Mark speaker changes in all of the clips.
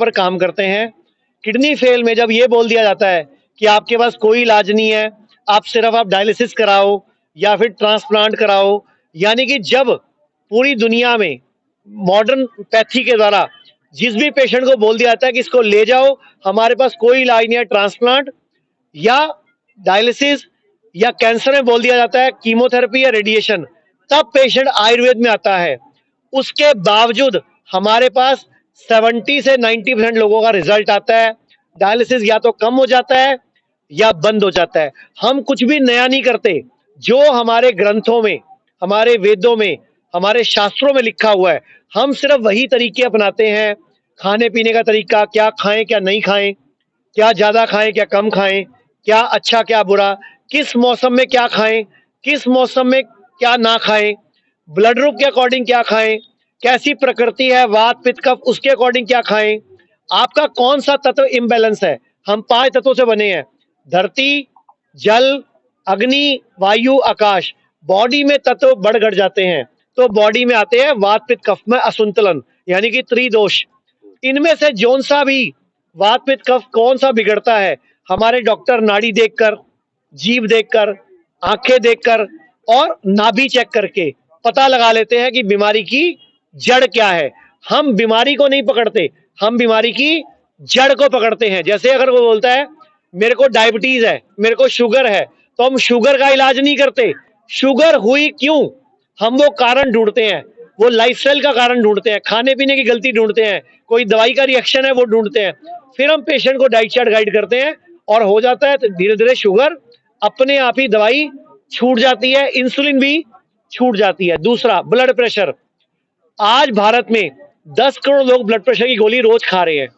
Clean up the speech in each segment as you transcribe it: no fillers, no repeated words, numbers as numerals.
Speaker 1: पर काम करते हैं। किडनी फेल में जब ये बोल दिया जाता है कि आपके पास कोई इलाज नहीं है, आप डायलिसिस कराओ या फिर ट्रांसप्लांट कराओ, यानी कि जब पूरी दुनिया में मॉडर्न पैथी के द्वारा जिस भी पेशेंट को बोल दिया जाता है कि इसको ले जाओ, हमारे पास कोई इलाज नहीं है, ट्रांसप्लांट या डायलिसिस, या कैंसर में बोल दिया जाता है कीमोथेरेपी या रेडिएशन, तब पेशेंट आयुर्वेद में आता है। उसके बावजूद हमारे पास 70 से 90% लोगों का रिजल्ट आता है। डायलिसिस या तो कम हो जाता है या बंद हो जाता है। हम कुछ भी नया नहीं करते, जो हमारे ग्रंथों में, हमारे वेदों में, हमारे शास्त्रों में लिखा हुआ है, हम सिर्फ वही तरीके अपनाते हैं। खाने पीने का तरीका, क्या खाएं क्या नहीं खाएं, क्या ज्यादा खाएं क्या कम खाएं, क्या अच्छा क्या बुरा, किस मौसम में क्या खाएं, किस मौसम में क्या ना खाएं, ब्लड ग्रुप के अकॉर्डिंग क्या खाएं, कैसी प्रकृति है वात पित्त कफ, उसके अकॉर्डिंग क्या खाएं, आपका कौन सा तत्व इम्बैलेंस है। हम 5 तत्वों से बने हैं, धरती, जल, अग्नि, वायु, आकाश। बॉडी में तत्व बढ़ घट जाते हैं तो बॉडी में आते हैं वात पित्त कफ में असंतुलन, यानी कि त्रिदोष। इनमें से जौन सा भी वात पित्त कफ कौन सा बिगड़ता है, हमारे डॉक्टर नाड़ी देखकर, जीभ देखकर, आंखें देखकर और नाभि चेक करके पता लगा लेते हैं कि बीमारी की जड़ क्या है। हम बीमारी को नहीं पकड़ते, हम बीमारी की जड़ को पकड़ते हैं। जैसे अगर वो बोलता है मेरे को डायबिटीज है, मेरे को शुगर है, तो हम शुगर का इलाज नहीं करते। शुगर हुई क्यों, हम वो कारण ढूंढते हैं, वो लाइफस्टाइल का कारण ढूंढते हैं, खाने पीने की गलती ढूंढते हैं, कोई दवाई का रिएक्शन है वो ढूंढते हैं। फिर हम पेशेंट को डाइट चार्ट गाइड करते हैं और हो जाता है, तो धीरे धीरे शुगर अपने आप ही दवाई छूट जाती है, इंसुलिन भी छूट जाती है। दूसरा, ब्लड प्रेशर। आज भारत में 10 करोड़ लोग ब्लड प्रेशर की गोली रोज खा रहे हैं,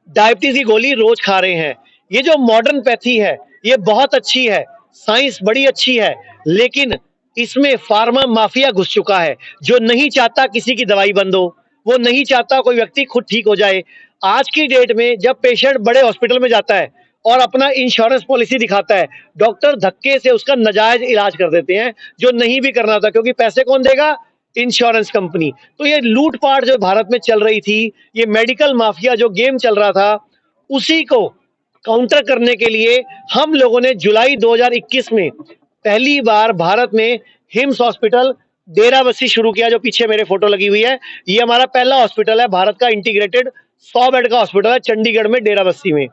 Speaker 1: डायबिटीज की गोली रोज खा रहे हैं। ये जो मॉडर्न पैथी है ये बहुत अच्छी है, साइंस बड़ी अच्छी है, लेकिन इसमें फार्मा माफिया घुस चुका है, जो नहीं चाहता किसी की दवाई बंद हो, वो नहीं चाहता कोई व्यक्ति खुद ठीक हो जाए। आज की डेट में जब पेशेंट बड़े हॉस्पिटल में जाता है और अपना इंश्योरेंस पॉलिसी दिखाता है, डॉक्टर धक्के से उसका नाजायज इलाज कर देते हैं, जो नहीं भी करना था, क्योंकि पैसे कौन देगा, इंश्योरेंस कंपनी। तो ये लूटपाट जो भारत में चल रही थी, ये मेडिकल माफिया जो गेम चल रहा था, उसी को काउंटर करने के लिए हम लोगों ने जुलाई 2021 में पहली बार भारत में हिम्स हॉस्पिटल डेराबस्सी शुरू किया, जो पीछे मेरे फोटो लगी हुई है। ये हमारा पहला हॉस्पिटल है भारत का, इंटीग्रेटेड 100 बेड का हॉस्पिटल है चंडीगढ़ में, डेराबस्सी में।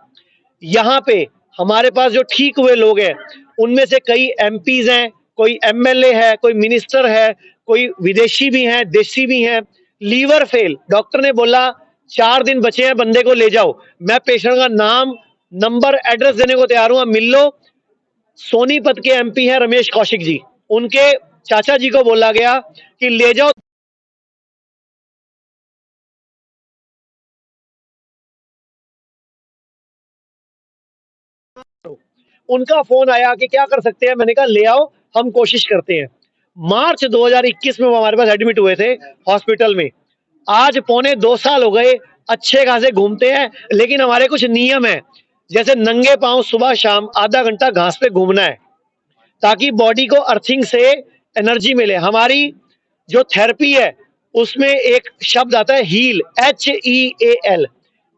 Speaker 1: यहाँ पे हमारे पास जो ठीक हुए लोग हैं उनमें से कई एमपीज हैं, कोई एमएलए है, कोई मिनिस्टर है, कोई विदेशी भी हैं, देशी भी हैं। लीवर फेल, डॉक्टर ने बोला 4 दिन बचे हैं, बंदे को ले जाओ। मैं पेशेंट का नाम, नंबर, एड्रेस देने को तैयार हूं, मिल लो। सोनीपत के एमपी हैं रमेश कौशिक जी, उनके चाचा जी को बोला गया कि ले जाओ। उनका फोन आया कि क्या कर सकते हैं, मैंने कहा ले आओ, हम कोशिश करते हैं। मार्च 2021 में वो हमारे पास एडमिट हुए थे हॉस्पिटल में। आज पौने 2 साल हो गए, अच्छे खासे घूमते हैं, लेकिन हमारे कुछ नियम है, जैसे नंगे पांव सुबह शाम आधा घंटा घास पे घूमना है, ताकि बॉडी को अर्थिंग से एनर्जी मिले। हमारी जो थेरेपी है उसमें एक शब्द आता है heal, HEAL,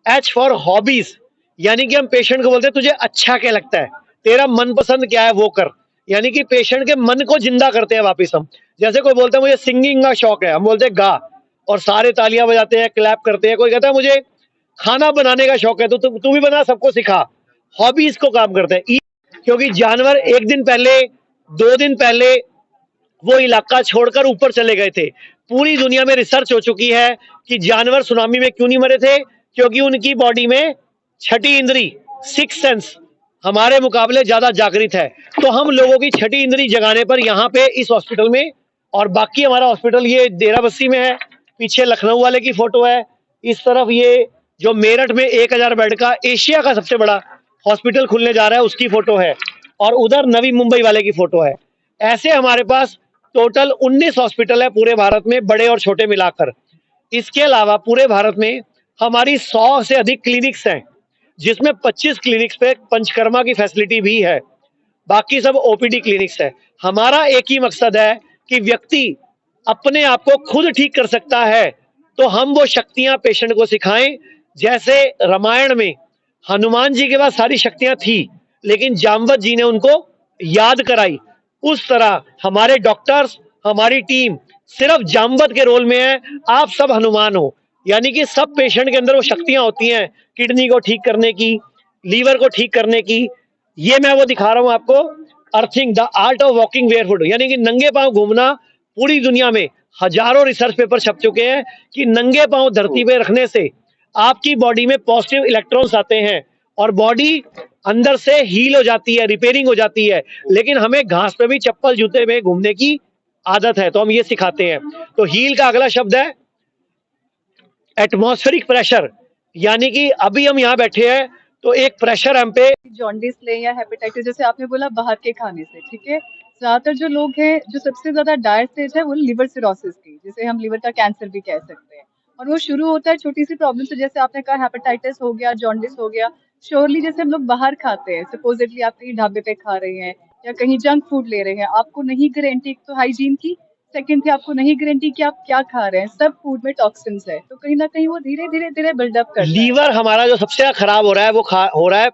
Speaker 1: H for hobbies, यानी कि हम पेशेंट को बोलते हैं तुझे अच्छा क्या लगता है, तेरा मनपसंद क्या है वो कर, यानी कि पेशेंट के मन को जिंदा करते हैं वापस हम। जैसे कोई बोलता है मुझे सिंगिंग का शौक है, हम बोलते हैं गा, और सारे तालियां बजाते हैं, क्लैप करते हैं। कोई कहता है मुझे खाना बनाने का शौक है, तो तू भी बना, सबको सिखा। हॉबीज को काम करते हैं, क्योंकि जानवर एक दिन पहले, 2 दिन पहले वो इलाका छोड़कर ऊपर चले गए थे। पूरी दुनिया में रिसर्च हो चुकी है कि जानवर सुनामी में क्यों नहीं मरे थे, क्योंकि उनकी बॉडी में छठी इंद्री, 6 सेंस, हमारे मुकाबले ज्यादा जागृत है। तो हम लोगों की छठी इंद्री जगाने पर यहाँ पे इस हॉस्पिटल में, और बाकी हमारा हॉस्पिटल ये डेराबस्सी में है, पीछे लखनऊ वाले की फोटो है, इस तरफ ये जो मेरठ में 1000 बेड का एशिया का सबसे बड़ा हॉस्पिटल खुलने जा रहा है उसकी फोटो है, और उधर नवी मुंबई वाले की फोटो है। ऐसे हमारे पास टोटल 19 हॉस्पिटल है पूरे भारत में, बड़े और छोटे मिलाकर। इसके अलावा पूरे भारत में हमारी 100 से अधिक क्लिनिक्स हैं, जिसमें 25 क्लिनिक्स पे पंचकर्मा की फैसिलिटी भी है, बाकी सब ओपीडी क्लिनिक्स है। हमारा एक ही मकसद है कि व्यक्ति अपने आप को खुद ठीक कर सकता है, तो हम वो शक्तियां पेशेंट को सिखाएं जैसे रामायण में हनुमान जी के पास सारी शक्तियां थी, लेकिन जामवत जी ने उनको याद कराई, उस तरह हमारे डॉक्टर्स, हमारी टीम सिर्फ जामवत के रोल में है, आप सब हनुमान हो। यानी कि सब पेशेंट के अंदर वो शक्तियां होती हैं, किडनी को ठीक करने की, लीवर को ठीक करने की। ये मैं वो दिखा रहा हूं आपको, earthing the art of walking barefoot, यानी कि नंगे पांव घूमना। पूरी दुनिया में हजारों रिसर्च पेपर छप चुके हैं कि नंगे पांव धरती पे रखने से आपकी बॉडी में पॉजिटिव इलेक्ट्रॉन्स आते हैं और बॉडी अंदर से हील हो जाती है, रिपेयरिंग हो जाती है। लेकिन हमें घास पे भी चप्पल जूते में घूमने की आदत है, तो हम ये सिखाते हैं। तो हील का अगला शब्द है एटमॉस्फेरिक प्रेशर, यानी कि अभी हम यहाँ बैठे हैं तो एक प्रेशर हम पे,
Speaker 2: जॉन्डिस ले या हेपेटाइटिस, जैसे आपने बोला बाहर के खाने से, ठीक है। ज्यादातर जो लोग हैं जो सबसे ज्यादा डायर स्टेज है वो लिवर सिरोसिस की, जिसे हम लिवर का कैंसर भी कह सकते हैं। और वो शुरू होता है छोटी सी प्रॉब्लम से, जैसे आपने कहा हेपेटाइटिस हो गया, जॉन्डिस हो गया। श्योरली जैसे हम लोग बाहर खाते हैं, सपोजिटली आप कहीं ढाबे पे खा रहे हैं या कहीं जंक फूड ले रहे हैं, आपको नहीं गारंटी एक तो हाइजीन की, सेकंड थी आपको नहीं गारंटी कि आप क्या खा रहे हैं। सब फूड में टॉक्सिन्स है, तो कहीं ना कहीं वो धीरे धीरे धीरे बिल्डअप करता है।
Speaker 1: लीवर हमारा जो सबसे खराब हो रहा है वो हो रहा है